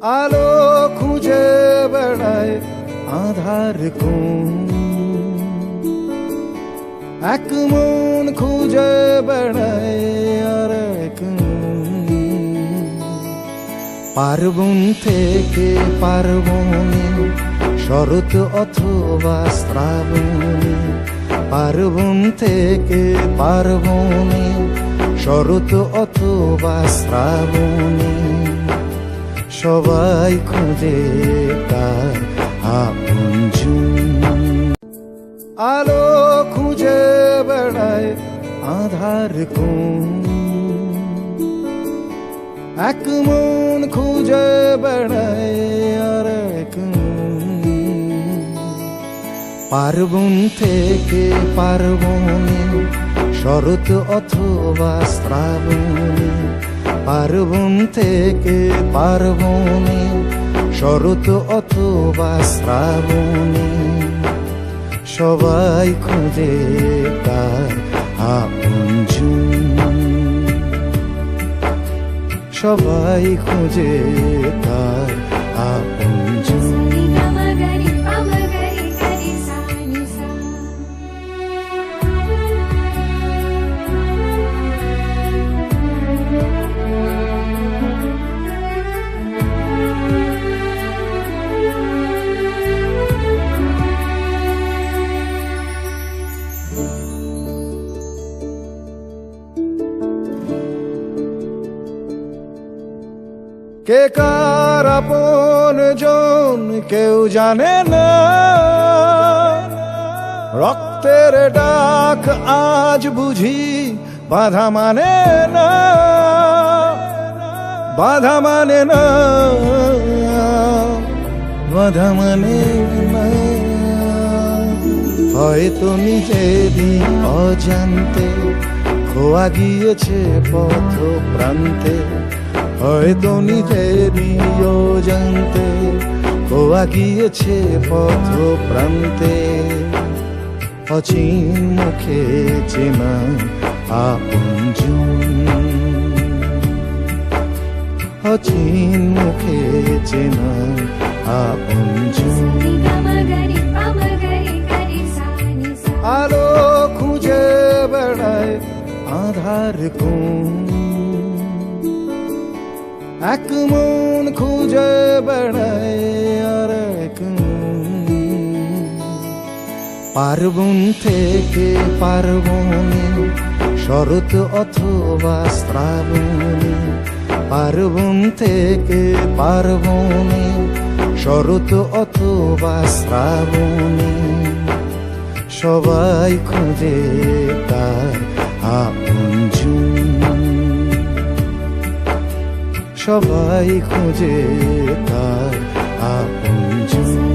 আলো খুঁজে বেড়ায় আধার কোণ, এক মন খুঁজে বেড়ায় আর এক মন। পার্বণ থেকে পার্বণে, শরৎ অথবা শ্রাবণে, পার্বণ থেকে পার্বণে, শরৎ অথবা শ্রাবণে, সবাই খুঁজে তার আপনজন। আলো খুঁজে বেড়ায় আধার কোণ, এক মন খুঁজে বেড়ায় আর এক মন। পার্বণ থেকে পার্বণে, শরৎ অথবা শ্রাবণে, পার্বণ থেকে পার্বণে, শরৎ অথবা শ্রাবণে, সবাই খুঁজে তার আপনজন। সবাই খুঁজে তার আপনজন। কে কার আপনজন কেউ জানে না, রক্তের ডাক আজ বুঝি বাধা মানে না, বাধা মানে না, বাধা মানে না। হয়তো নিজেরই অজান্তে খোয়া গিয়েছে পথ প্রান্তে, হয়তো নিজেরই অজান্তে খোয়া গিয়েছে পথ প্রান্তে। অচিন মুখে চেনা আপনজন, অচিন মুখে চেনা আপনজন। আলো খুঁজে বেড়ায় আধার কোণ, এক মন খুঁজে বেড়ায় আর এক মন। পার্বণ থেকে পার্বণে, শরৎ অথবা শ্রাবণে, পার্বণ থেকে পার্বণে, শরৎ অথবা শ্রাবণে, সবাই খুঁজে তার আপনজন। সবাই খুঁজে তার আপনজন।